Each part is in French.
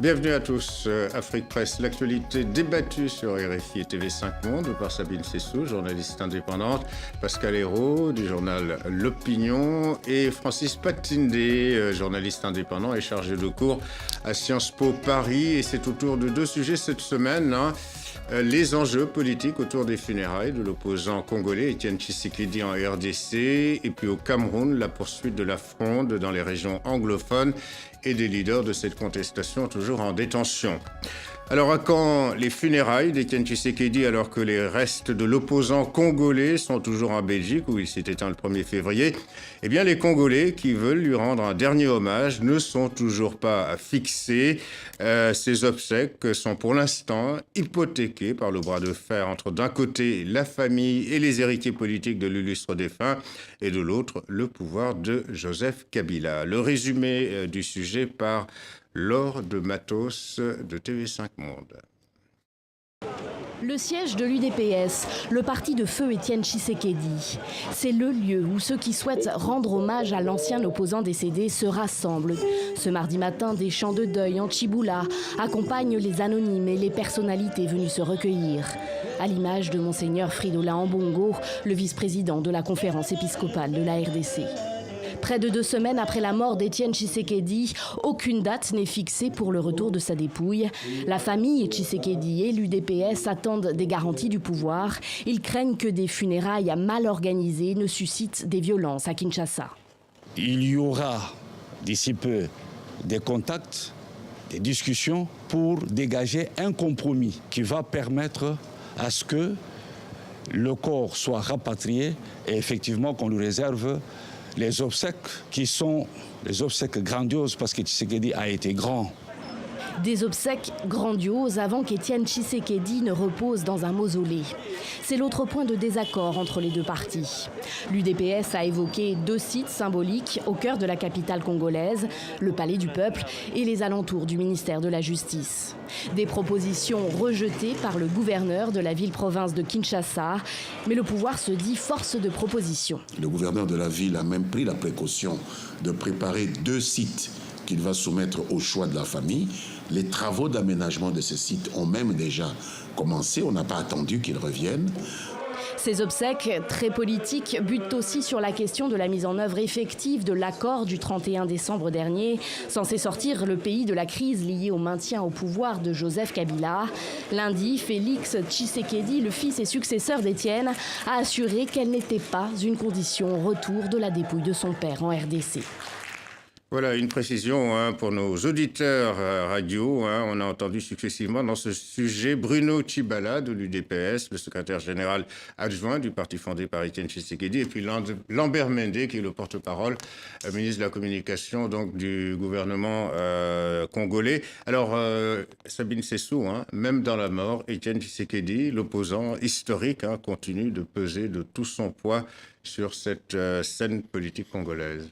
Bienvenue à tous. Afrique Presse, l'actualité débattue sur RFI et TV5 Monde par Sabine Sessou, journaliste indépendante, Pascal Hérault du journal L'Opinion et Francis Patindé, journaliste indépendant et chargé de cours à Sciences Po Paris. Et c'est autour de deux sujets cette semaine. Les enjeux politiques autour des funérailles de l'opposant congolais Étienne Tshisekedi en RDC et puis au Cameroun, la poursuite de la fronde dans les régions anglophones et des leaders de cette contestation toujours en détention. Alors à quand les funérailles d'Étienne Tshisekedi alors que les restes de l'opposant congolais sont toujours en Belgique où il s'est éteint le 1er février? Eh bien les Congolais qui veulent lui rendre un dernier hommage ne sont toujours pas fixés. Ces obsèques sont pour l'instant hypothéquées par le bras de fer entre d'un côté la famille et les héritiers politiques de l'illustre défunt et de l'autre le pouvoir de Joseph Kabila. Le résumé du sujet par Laure de Matos de TV5 Monde. Le siège de l'UDPS, le parti de feu Étienne Tshisekedi. C'est le lieu où ceux qui souhaitent rendre hommage à l'ancien opposant décédé se rassemblent. Ce mardi matin, des chants de deuil en Tchiboula accompagnent les anonymes et les personnalités venues se recueillir. À l'image de Monseigneur Fridola Ambongo, le vice-président de la conférence épiscopale de la RDC. Près de 2 semaines après la mort d'Étienne Tshisekedi, aucune date n'est fixée pour le retour de sa dépouille. La famille Tshisekedi et l'UDPS attendent des garanties du pouvoir. Ils craignent que des funérailles mal organisées ne suscitent des violences à Kinshasa. Il y aura d'ici peu des contacts, des discussions pour dégager un compromis qui va permettre à ce que le corps soit rapatrié et effectivement qu'on lui réserve les obsèques qui sont des obsèques grandioses parce que Tshisekedi a été grand. Des obsèques grandioses avant qu'Étienne Tshisekedi ne repose dans un mausolée. C'est l'autre point de désaccord entre les deux partis. L'UDPS a évoqué 2 sites symboliques au cœur de la capitale congolaise, le Palais du Peuple et les alentours du ministère de la Justice. Des propositions rejetées par le gouverneur de la ville-province de Kinshasa, mais le pouvoir se dit force de proposition. Le gouverneur de la ville a même pris la précaution de préparer 2 sites qu'il va soumettre au choix de la famille. Les travaux d'aménagement de ces sites ont même déjà commencé. On n'a pas attendu qu'ils reviennent. Ces obsèques très politiques butent aussi sur la question de la mise en œuvre effective de l'accord du 31 décembre dernier, censé sortir le pays de la crise liée au maintien au pouvoir de Joseph Kabila. Lundi, Félix Tshisekedi, le fils et successeur d'Étienne, a assuré qu'elle n'était pas une condition au retour de la dépouille de son père en RDC. Voilà une précision pour nos auditeurs radio. On a entendu successivement dans ce sujet Bruno Tshibala de l'UDPS, le secrétaire général adjoint du parti fondé par Étienne Tshisekedi, et puis Lambert Mende, qui est le porte-parole, ministre de la Communication donc, du gouvernement congolais. Alors, Sabine Sessou, même dans la mort, Étienne Tshisekedi, l'opposant historique, continue de peser de tout son poids sur cette scène politique congolaise.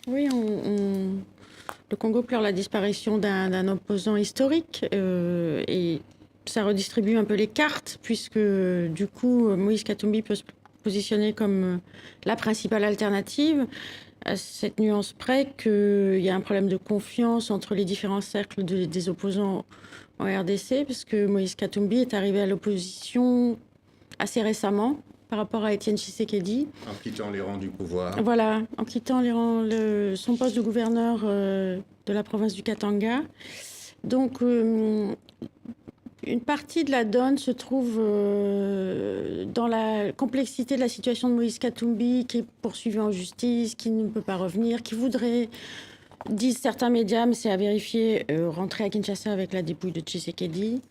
Oui, le Congo pleure la disparition d'un opposant historique et ça redistribue un peu les cartes puisque du coup Moïse Katumbi peut se positionner comme la principale alternative à cette nuance près qu'il y a un problème de confiance entre les différents cercles des opposants en RDC parce que Moïse Katumbi est arrivé à l'opposition assez récemment par rapport à Étienne Tshisekedi. En quittant les rangs du pouvoir. Voilà, en quittant son poste de gouverneur de la province du Katanga. Donc, une partie de la donne se trouve dans la complexité de la situation de Moïse Katumbi, qui est poursuivi en justice, qui ne peut pas revenir, qui voudrait, disent certains médias, mais c'est à vérifier, rentrer à Kinshasa avec la dépouille de Tshisekedi.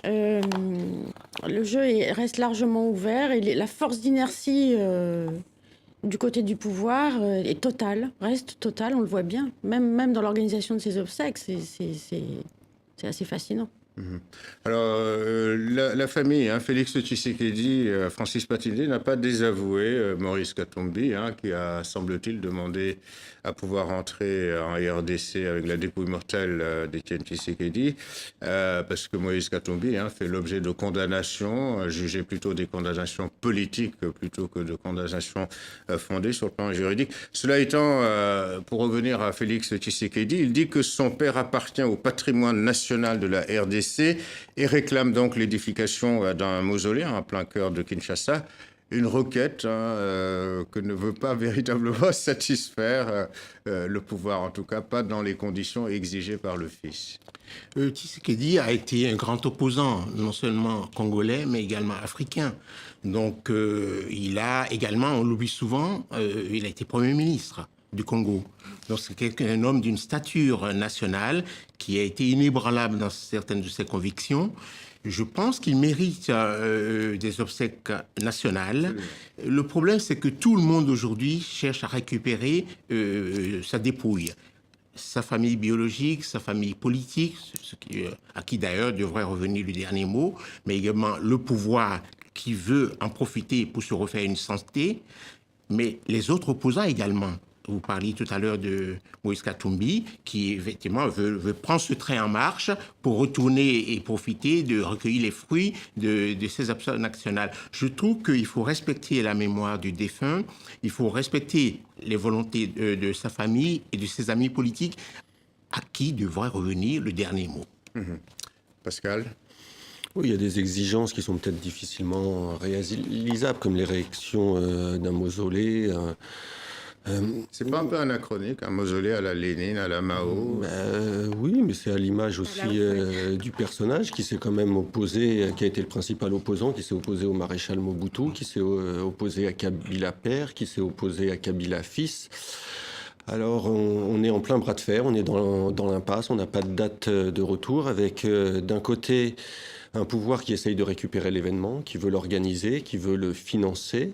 Le jeu reste largement ouvert et la force d'inertie du côté du pouvoir est totale, reste totale, on le voit bien. Même dans l'organisation de ces obsèques, c'est assez fascinant. Alors, la famille, Félix Tshisekedi, Francis Patindé, n'a pas désavoué Maurice Katumbi, qui a, semble-t-il, demandé à pouvoir entrer en RDC avec la dépouille mortelle d'Étienne Tshisekedi, parce que Moïse Katumbi fait l'objet de condamnations, jugées plutôt des condamnations politiques plutôt que de condamnations fondées sur le plan juridique. Cela étant, pour revenir à Félix Tshisekedi, il dit que son père appartient au patrimoine national de la RDC et réclame donc l'édification d'un mausolée en plein cœur de Kinshasa, une requête que ne veut pas véritablement satisfaire le pouvoir, en tout cas pas dans les conditions exigées par le fils. Tshisekedi a été un grand opposant, non seulement congolais, mais également africain. Donc il a également, on l'oublie souvent, il a été Premier ministre du Congo. Donc c'est un homme d'une stature nationale qui a été inébranlable dans certaines de ses convictions. Je pense qu'il mérite des obsèques nationales. Le problème, c'est que tout le monde aujourd'hui cherche à récupérer sa dépouille. Sa famille biologique, sa famille politique, à qui d'ailleurs devrait revenir le dernier mot, mais également le pouvoir qui veut en profiter pour se refaire une santé, mais les autres opposants également. Vous parliez tout à l'heure de Moïse Katumbi, qui effectivement veut prendre ce train en marche pour retourner et profiter de recueillir les fruits de ces obsèques nationales. Je trouve qu'il faut respecter la mémoire du défunt, il faut respecter les volontés de sa famille et de ses amis politiques, à qui devrait revenir le dernier mot. Pascal ? Oui, il y a des exigences qui sont peut-être difficilement réalisables, comme l'érection d'un mausolée. C'est pas un peu anachronique, un mausolée à la Lénine, à la Mao? Oui, mais c'est à l'image aussi du personnage qui s'est quand même opposé, qui a été le principal opposant, qui s'est opposé au maréchal Mobutu, qui s'est opposé à Kabila père, qui s'est opposé à Kabila fils. Alors, on est en plein bras de fer, on est dans l'impasse, on n'a pas de date de retour, avec d'un côté un pouvoir qui essaye de récupérer l'événement, qui veut l'organiser, qui veut le financer,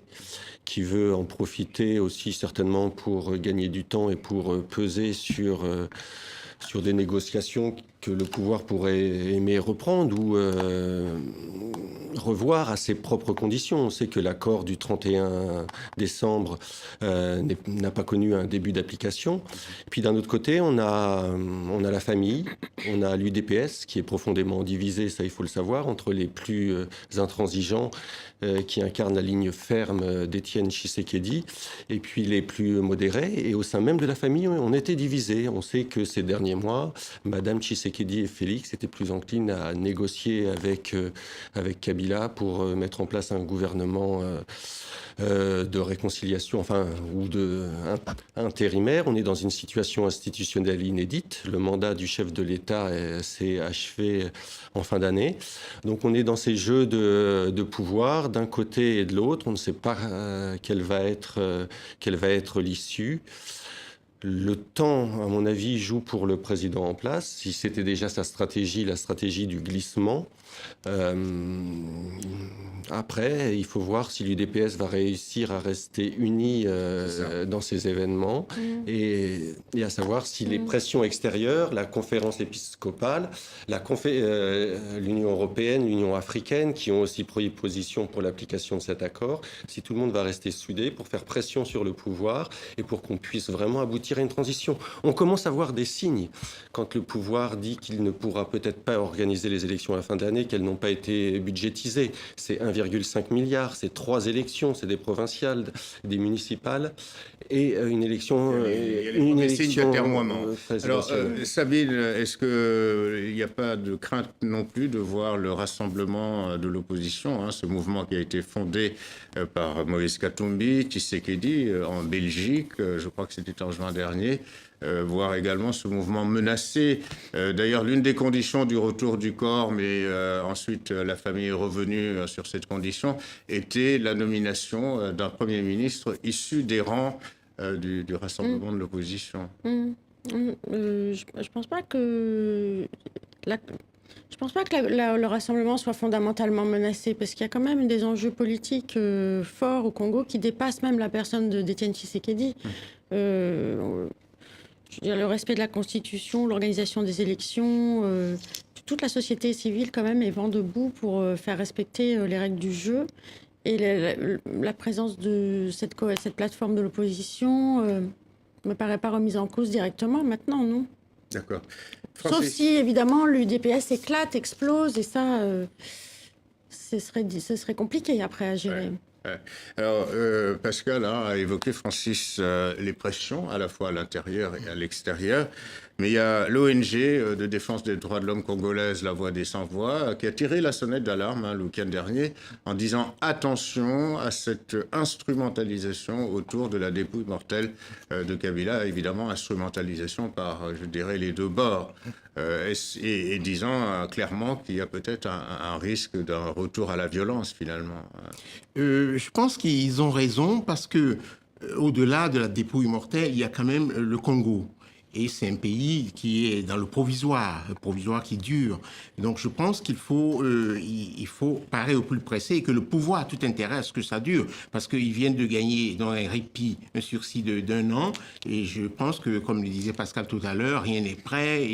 qui veut en profiter aussi certainement pour gagner du temps et pour peser sur des négociations que le pouvoir pourrait aimer reprendre ou revoir à ses propres conditions. On sait que l'accord du 31 décembre n'a pas connu un début d'application. Puis d'un autre côté, on a la famille, on a l'UDPS qui est profondément divisé, ça il faut le savoir, entre les plus intransigeants qui incarnent la ligne ferme d'Étienne Tshisekedi et puis les plus modérés. Et au sein même de la famille, on était divisés. On sait que ces derniers mois, Madame Tshisekedi et Félix étaient plus enclines à négocier avec Kabila pour mettre en place un gouvernement de réconciliation, ou intérimaire. On est dans une situation institutionnelle inédite. Le mandat du chef de l'État s'est achevé en fin d'année. Donc on est dans ces jeux de pouvoir d'un côté et de l'autre. On ne sait pas quelle va être l'issue. Le temps, à mon avis, joue pour le président en place. Si c'était déjà sa stratégie, la stratégie du glissement. Après, il faut voir si l'UDPS va réussir à rester uni dans ces événements et à savoir si les pressions extérieures, la conférence épiscopale, l'Union européenne, l'Union africaine, qui ont aussi pris position pour l'application de cet accord, si tout le monde va rester soudé pour faire pression sur le pouvoir et pour qu'on puisse vraiment aboutir à une transition. On commence à voir des signes quand le pouvoir dit qu'il ne pourra peut-être pas organiser les élections à la fin d'année, qu'elles n'ont pas été budgétisées. C'est 1,5 milliard, c'est 3 élections, c'est des provinciales, des municipales et une élection présidentielle. Alors, Sabine, est-ce qu'il n'y a pas de crainte non plus de voir le rassemblement de l'opposition, ce mouvement qui a été fondé par Moïse Katumbi, Tshisekedi en Belgique, je crois que c'était en juin dernier, voir également ce mouvement menacé. D'ailleurs, l'une des conditions du retour du corps, mais ensuite la famille est revenue sur cette condition, était la nomination d'un Premier ministre issu des rangs du rassemblement de l'opposition. Je pense pas que le rassemblement soit fondamentalement menacé, parce qu'il y a quand même des enjeux politiques forts au Congo qui dépassent même la personne d'Étienne Tshisekedi. Je veux dire, le respect de la Constitution, l'organisation des élections, toute la société civile quand même est vent debout pour faire respecter les règles du jeu. Et la présence de cette plateforme de l'opposition me paraît pas remise en cause directement maintenant, non. D'accord. Sauf si, évidemment, l'UDPS éclate, explose, et ça, ce serait compliqué après à gérer. Ouais. Alors, Pascal a évoqué, Francis, les pressions, à la fois à l'intérieur et à l'extérieur. Mais il y a l'ONG de défense des droits de l'homme congolaise, La Voix des Sans-Voix, qui a tiré la sonnette d'alarme le week-end dernier en disant attention à cette instrumentalisation autour de la dépouille mortelle de Kabila. Évidemment, instrumentalisation par, je dirais, les deux bords. Et disant clairement qu'il y a peut-être un risque d'un retour à la violence, finalement. Je pense qu'ils ont raison parce que, au-delà de la dépouille mortelle, il y a quand même le Congo. Et c'est un pays qui est dans le provisoire qui dure. Donc je pense qu'il faut, il faut parer au plus pressé et que le pouvoir a tout intérêt à ce que ça dure. Parce qu'ils viennent de gagner dans un répit, un sursis d'1 an. Et je pense que, comme le disait Pascal tout à l'heure, rien n'est prêt,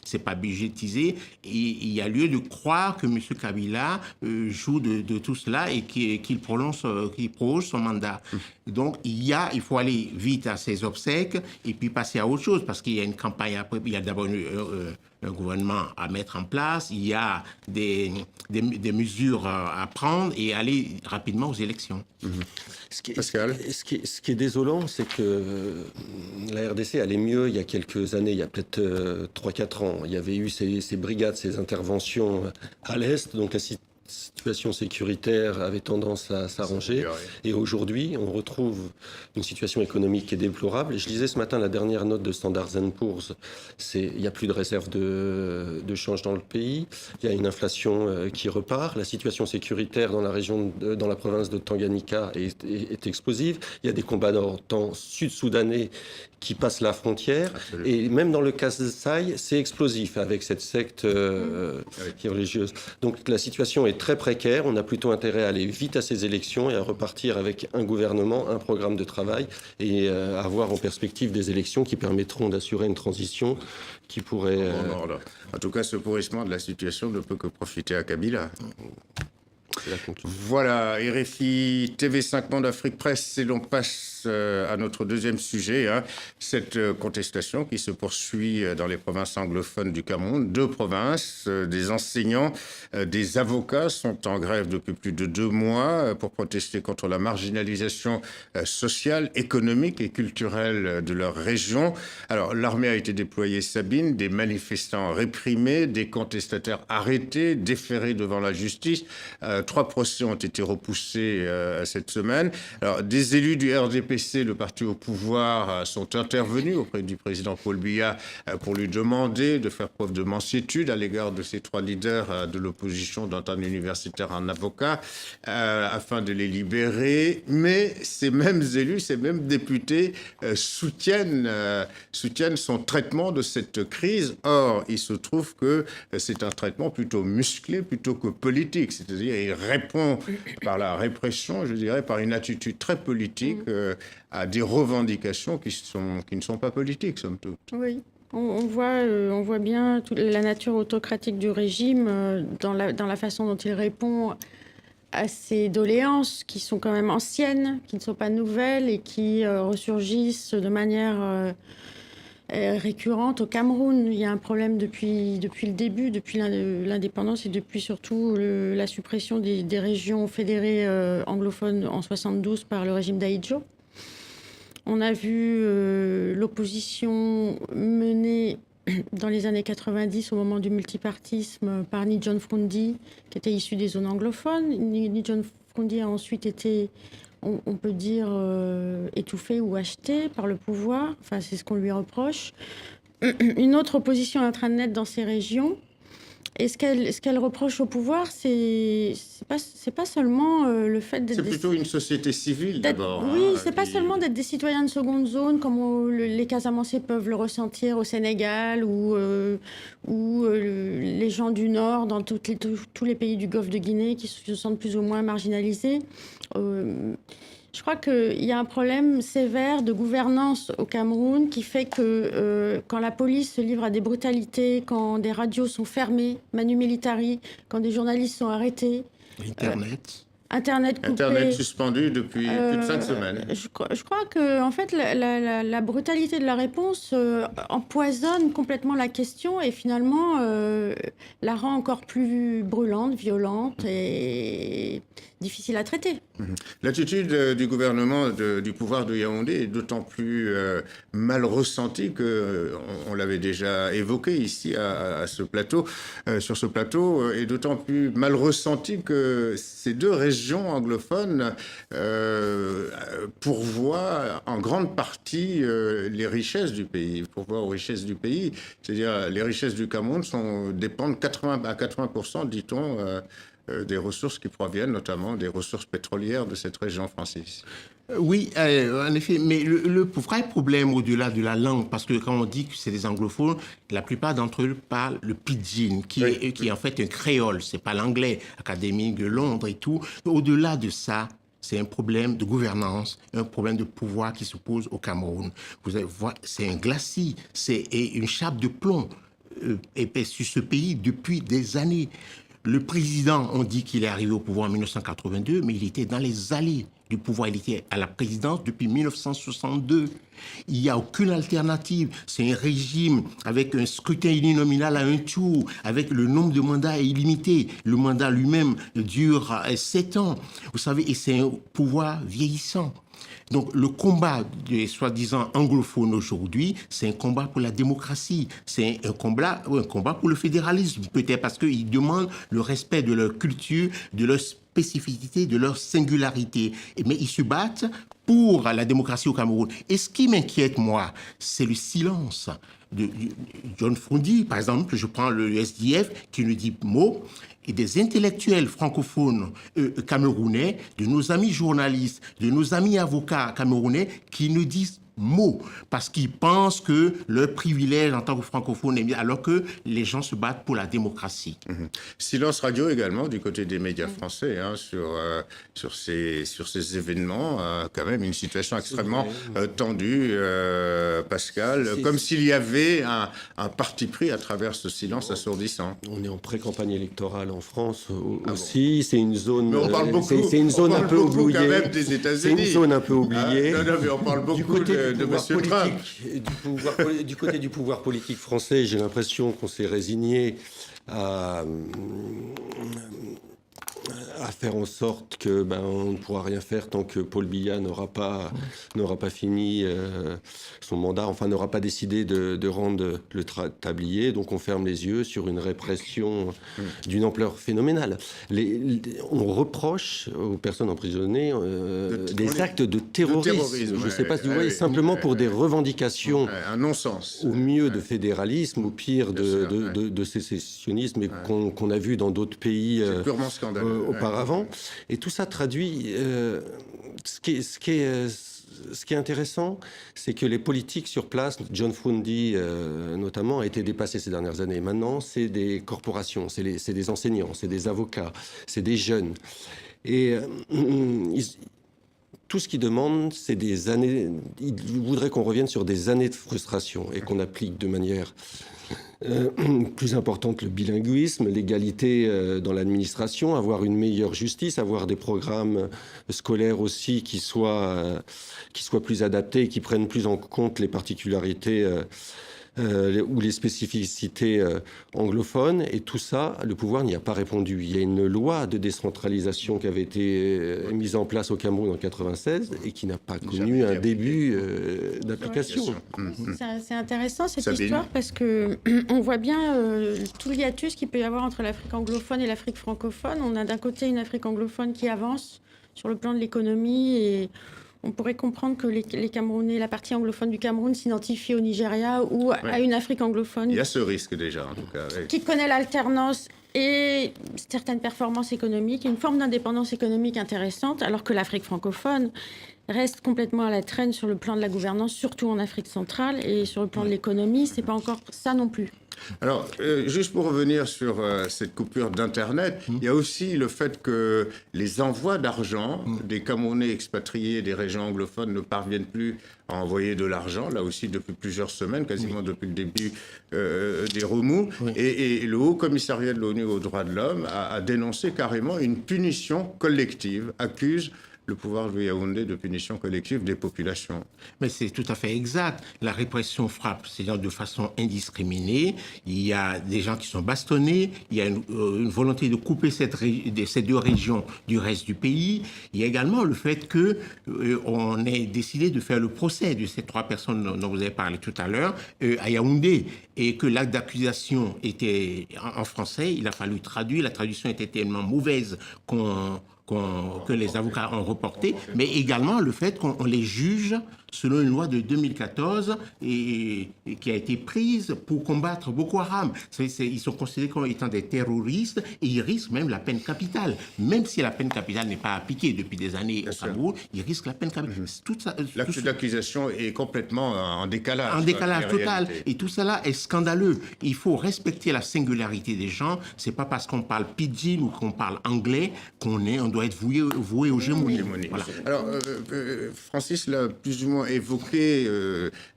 c'est pas budgétisé. Et il y a lieu de croire que M. Kabila joue de tout cela et qu'il prolonge son mandat. Donc il faut aller vite à ses obsèques et puis passer à autre chose. Parce qu'il y a une campagne après, il y a d'abord un gouvernement à mettre en place, il y a des mesures à prendre et aller rapidement aux élections. Pascal ? Ce qui est désolant, c'est que la RDC allait mieux il y a quelques années, il y a peut-être 3-4 ans. Il y avait eu ces brigades, ces interventions à l'Est, donc la situation sécuritaire avait tendance à s'arranger. Et aujourd'hui, on retrouve une situation économique qui est déplorable. Et je lisais ce matin la dernière note de Standard & Poor's. Il n'y a plus de réserve de change dans le pays. Il y a une inflation qui repart. La situation sécuritaire dans la province de Tanganyika est explosive. Il y a des combattants sud-soudanais qui passent la frontière. Absolument. Et même dans le Kasaï, c'est explosif avec cette secte qui est religieuse. Donc la situation est très précaire. On a plutôt intérêt à aller vite à ces élections et à repartir avec un gouvernement, un programme de travail et avoir en perspective des élections qui permettront d'assurer une transition qui pourrait... En tout cas, ce pourrissement de la situation ne peut que profiter à Kabila. Voilà, RFI TV5 Monde Afrique Presse, et l'on passe à notre deuxième sujet, cette contestation qui se poursuit dans les provinces anglophones du Cameroun. 2 provinces, des enseignants, des avocats sont en grève depuis plus de 2 mois pour protester contre la marginalisation sociale, économique et culturelle de leur région. Alors, l'armée a été déployée, Sabine, des manifestants réprimés, des contestataires arrêtés, déférés devant la justice. 3 procès ont été repoussés cette semaine. Alors, des élus du RDPC, le parti au pouvoir, sont intervenus auprès du président Paul Biya pour lui demander de faire preuve de mansuétude à l'égard de ces 3 leaders de l'opposition d'un temps universitaire en avocat afin de les libérer. Mais ces mêmes élus, ces mêmes députés soutiennent son traitement de cette crise. Or, il se trouve que c'est un traitement plutôt musclé plutôt que politique. C'est-à-dire, il répond par la répression, je dirais, par une attitude très politique à des revendications qui ne sont pas politiques, somme toute. Oui. On voit bien toute la nature autocratique du régime dans la façon dont il répond à ces doléances qui sont quand même anciennes, qui ne sont pas nouvelles et qui ressurgissent de manière récurrente au Cameroun. Il y a un problème depuis le début, depuis l'indépendance et depuis surtout la suppression des régions fédérées anglophones en 1972 par le régime d'Ahidjo. On a vu l'opposition menée dans les années 90 au moment du multipartisme par Ni John Frundi, qui était issu des zones anglophones. Ni John Frundi a ensuite été, on peut dire, étouffé ou acheté par le pouvoir. Enfin, c'est ce qu'on lui reproche. Une autre opposition est en train de naître dans ces régions. Et ce qu'elle reproche au pouvoir, c'est pas seulement le fait d'être... C'est plutôt une société civile, d'abord. Oui, c'est pas seulement d'être des citoyens de seconde zone, comme les Casamancés peuvent le ressentir au Sénégal, ou les gens du Nord, dans tous les pays du Golfe de Guinée, qui se sentent plus ou moins marginalisés. Je crois qu'il y a un problème sévère de gouvernance au Cameroun qui fait que quand la police se livre à des brutalités, quand des radios sont fermées, manu militari, quand des journalistes sont arrêtés... Internet coupé. Internet suspendu depuis plus de 5 semaines. Je crois que en fait, la brutalité de la réponse empoisonne complètement la question et finalement la rend encore plus brûlante, violente et difficile à traiter. L'attitude du gouvernement du pouvoir de Yaoundé est d'autant plus mal ressentie que on l'avait déjà évoqué ici à ce plateau, sur ce plateau, et d'autant plus mal ressentie que ces deux régions anglophones pourvoient en grande partie les richesses du pays, pourvoient aux richesses du pays. C'est-à-dire les richesses du Cameroun dépendent à 80%, dit-on, des ressources qui proviennent notamment des ressources pétrolières de cette région, Francis. Oui, en effet, mais le vrai problème au-delà de la langue, parce que quand on dit que c'est des anglophones, la plupart d'entre eux parlent le pidgin, qui est en fait un créole, c'est pas l'anglais académique de Londres et tout. Au-delà de ça, c'est un problème de gouvernance, un problème de pouvoir qui se pose au Cameroun. Vous allez voir, c'est un glacis, c'est une chape de plomb épaisse sur ce pays depuis des années. Le président, on dit qu'il est arrivé au pouvoir en 1982, mais il était dans les allées du pouvoir. Il était à la présidence depuis 1962. Il n'y a aucune alternative. C'est un régime avec un scrutin uninominal à un tour, avec le nombre de mandats illimité. Le mandat lui-même dure 7 ans. Vous savez, et c'est un pouvoir vieillissant. Donc le combat des soi-disant anglophones aujourd'hui, c'est un combat pour la démocratie, c'est un combat pour le fédéralisme, peut-être parce qu'ils demandent le respect de leur culture, de leur spécificité, de leur singularité. Mais ils se battent pour la démocratie au Cameroun. Et ce qui m'inquiète, moi, c'est le silence de John Frondi, par exemple, je prends le SDF qui ne dit mot, et des intellectuels francophones camerounais, de nos amis journalistes, de nos amis avocats camerounais qui ne disent mot, parce qu'ils pensent que leur privilège en tant que francophone est mieux, alors que les gens se battent pour la démocratie. Silence radio également du côté des médias français sur ces événements, quand même une situation extrêmement tendue, Pascal, comme s'il y avait un parti pris à travers ce silence assourdissant. On est en pré-campagne électorale en France aussi, c'est une zone, mais on parle beaucoup, c'est une zone un peu oubliée. Quand même des États-Unis. C'est une zone un peu oubliée. Non, mais on parle beaucoup de M. Trump. Du côté du pouvoir politique français, j'ai l'impression qu'on s'est résigné à faire en sorte que on ne pourra rien faire tant que Paul Biya n'aura pas fini son mandat, enfin n'aura pas décidé de rendre le tablier. Donc on ferme les yeux sur une répression d'une ampleur phénoménale. On reproche aux personnes emprisonnées des actes de terrorisme. Je ne sais pas si vous voyez, simplement pour des revendications, un non-sens. au mieux de fédéralisme, au pire de sécessionnisme, et qu'on a vu dans d'autres pays purement scandaleux. Auparavant. Et tout ça traduit... Ce qui est intéressant, c'est que les politiques sur place, John Frondi notamment, a été dépassé ces dernières années. Maintenant, c'est des corporations, c'est des enseignants, c'est des avocats, c'est des jeunes. Et tout ce qu'ils demandent, c'est des années... Ils voudraient qu'on revienne sur des années de frustration et qu'on applique de manière... plus importante le bilinguisme, l'égalité dans l'administration, avoir une meilleure justice, avoir des programmes scolaires aussi qui soient plus adaptés, qui prennent plus en compte les particularités ou les spécificités anglophones. Et tout ça, le pouvoir n'y a pas répondu. Il y a une loi de décentralisation qui avait été mise en place au Cameroun en 1996 et qui n'a pas connu un début d'application. C'est intéressant cette histoire parce qu'on voit bien tout le hiatus qu'il peut y avoir entre l'Afrique anglophone et l'Afrique francophone. On a d'un côté une Afrique anglophone qui avance sur le plan de l'économie et on pourrait comprendre que les Camerounais, la partie anglophone du Cameroun s'identifie au Nigeria ou à une Afrique anglophone. Il y a ce risque déjà, en tout cas. Oui. Qui connaît l'alternance et certaines performances économiques, une forme d'indépendance économique intéressante, alors que l'Afrique francophone reste complètement à la traîne sur le plan de la gouvernance, surtout en Afrique centrale, et sur le plan de l'économie, c'est pas encore ça non plus. Alors, juste pour revenir sur cette coupure d'Internet, il y a aussi le fait que les envois d'argent des Camerounais expatriés des régions anglophones ne parviennent plus à envoyer de l'argent, là aussi depuis plusieurs semaines, quasiment depuis le début des remous. Et le Haut Commissariat de l'ONU aux droits de l'homme a dénoncé carrément une punition collective, accuse le pouvoir de Yaoundé de punition collective des populations. Mais c'est tout à fait exact. La répression frappe, c'est-à-dire de façon indiscriminée. Il y a des gens qui sont bastonnés. Il y a une volonté de couper ces deux régions du reste du pays. Il y a également le fait que on ait décidé de faire le procès de ces 3 personnes dont vous avez parlé tout à l'heure à Yaoundé, et que l'acte d'accusation était en français. Il a fallu traduire. La traduction était tellement mauvaise que les avocats ont reporté, mais également le fait qu'on les juge selon une loi de 2014 et qui a été prise pour combattre Boko Haram. Ils sont considérés comme étant des terroristes et ils risquent même la peine capitale. Même si la peine capitale n'est pas appliquée depuis des années au Cameroun, ils risquent la peine capitale. L'acte d'accusation est complètement en décalage. En décalage total. Et tout cela est scandaleux. Il faut respecter la singularité des gens. C'est pas parce qu'on parle pidgin ou qu'on parle anglais qu'on doit être voué aux gémonies. Voilà. Alors, Francis l'a plus ou moins évoqué,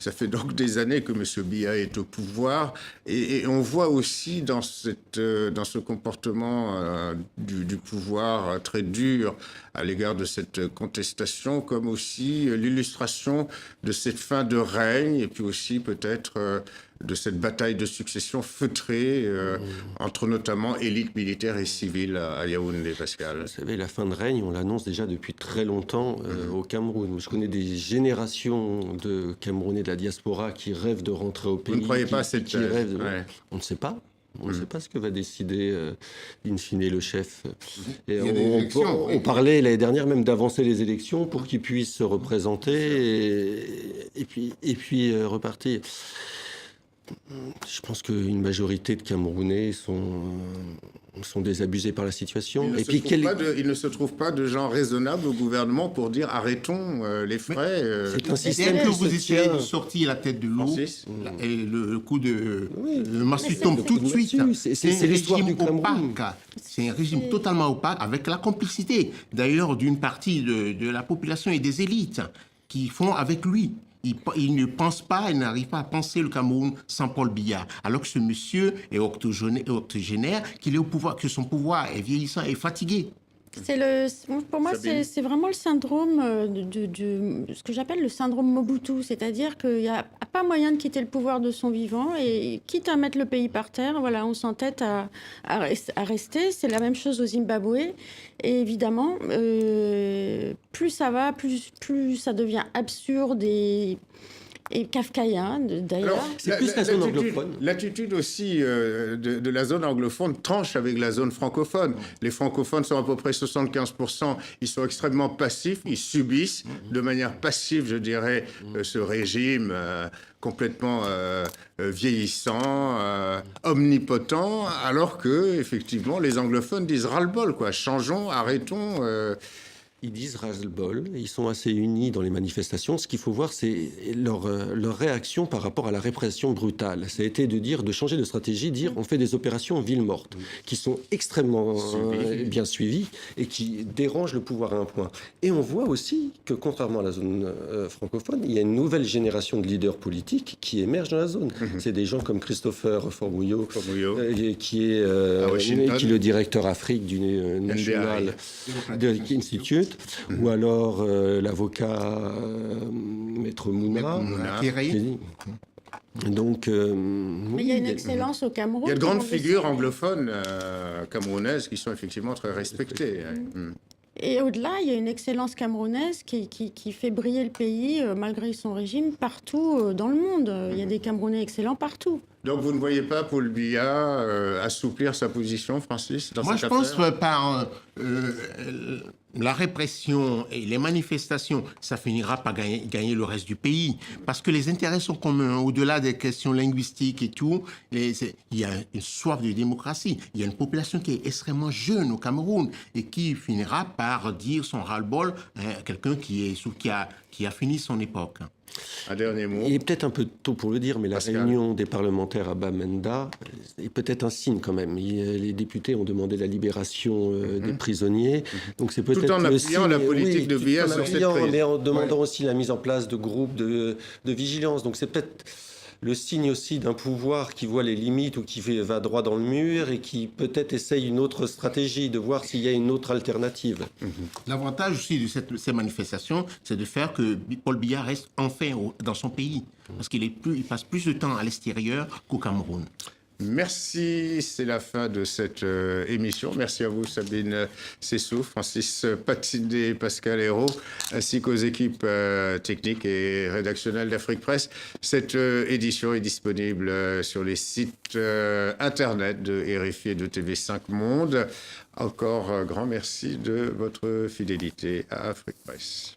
ça fait donc des années que M. Biya est au pouvoir, et on voit aussi dans ce comportement du pouvoir très dur à l'égard de cette contestation, comme aussi l'illustration de cette fin de règne, et puis aussi peut-être de cette bataille de succession feutrée entre notamment élite militaire et civile à Yaoundé, Pascal. Vous savez, la fin de règne, on l'annonce déjà depuis très longtemps au Cameroun. Je connais des générations de Camerounais de la diaspora qui rêvent de rentrer au pays. Vous ne croyez pas à cette... On ne sait pas. On ne sait pas ce que va décider, in fine, le chef. Et on parlait l'année dernière même d'avancer les élections pour qu'ils puissent se représenter et puis repartir. Je pense qu'une majorité de Camerounais sont désabusés par la situation. Il ne se trouve pas de gens raisonnables au gouvernement pour dire arrêtons les frais. C'est un système que vous essayez de sortir la tête de l'eau et le coup de le massue tombe tout de suite. C'est l'histoire du Cameroun. C'est un régime totalement opaque avec la complicité d'ailleurs d'une partie de la population et des élites qui font avec lui. Il ne pense pas, il n'arrive pas à penser le Cameroun sans Paul Biya. Alors que ce monsieur est octogénaire, qu'il est au pouvoir, que son pouvoir est vieillissant et fatigué. Pour moi, c'est vraiment le syndrome ce que j'appelle le syndrome Mobutu, c'est-à-dire qu'il n'y a pas moyen de quitter le pouvoir de son vivant et quitte à mettre le pays par terre, voilà, on s'entête à rester. C'est la même chose au Zimbabwe. Et évidemment, plus ça va, plus ça devient absurde et kafkaïen, d'ailleurs. C'est plus la zone anglophone. L'attitude aussi de la zone anglophone tranche avec la zone francophone. Les francophones sont à peu près 75%. Ils sont extrêmement passifs. Ils subissent de manière passive, je dirais, ce régime complètement vieillissant, omnipotent, alors que, effectivement, les anglophones disent ras-le-bol, quoi. Changeons, arrêtons. Ils disent ras-le-bol, ils sont assez unis dans les manifestations. Ce qu'il faut voir, c'est leur réaction par rapport à la répression brutale. Ça a été de changer de stratégie, dire on fait des opérations ville morte, qui sont extrêmement bien suivies et qui dérangent le pouvoir à un point. Et on voit aussi que, contrairement à la zone francophone, il y a une nouvelle génération de leaders politiques qui émergent dans la zone. C'est des gens comme Christopher Formouyo, qui est le directeur Afrique du National Institute. Ou alors l'avocat Maître Mouna. Donc, mais il y a une excellence au Cameroun. Il y a de grandes figures anglophones camerounaises qui sont effectivement très respectées. Et au-delà, il y a une excellence camerounaise qui fait briller le pays, malgré son régime, partout dans le monde. Il y a des Camerounais excellents partout. Donc vous ne voyez pas Paul Biya assouplir sa position, Francis, dans cette affaire ? Moi, je pense par la répression et les manifestations, ça finira par gagner le reste du pays. Parce que les intérêts sont communs, au-delà des questions linguistiques et tout. Il y a une soif de démocratie. Il y a une population qui est extrêmement jeune au Cameroun et qui finira par dire son ras-le-bol à quelqu'un qui a fini son époque. Un dernier mot. Il est peut-être un peu tôt pour le dire, mais la Pascal. réunion des parlementaires à Bamenda est peut-être un signe quand même. Les députés ont demandé la libération des prisonniers. Donc c'est peut-être Tout en le appuyant signe, la politique de Biya tout en sur cette appuyant, crise. mais en demandant aussi la mise en place de groupes de vigilance. Donc c'est peut-être le signe aussi d'un pouvoir qui voit les limites ou qui va droit dans le mur et qui peut-être essaye une autre stratégie, de voir s'il y a une autre alternative. L'avantage aussi de ces manifestations, c'est de faire que Paul Biya reste enfin dans son pays. Parce qu'il passe plus de temps à l'extérieur qu'au Cameroun. Merci, c'est la fin de cette émission. Merci à vous, Sabine Sessou, Francis Patiné, Pascal Hérault, ainsi qu'aux équipes techniques et rédactionnelles d'Afrique Presse. Cette édition est disponible sur les sites internet de RFI et de TV5 Monde. Encore grand merci de votre fidélité à Afrique Presse.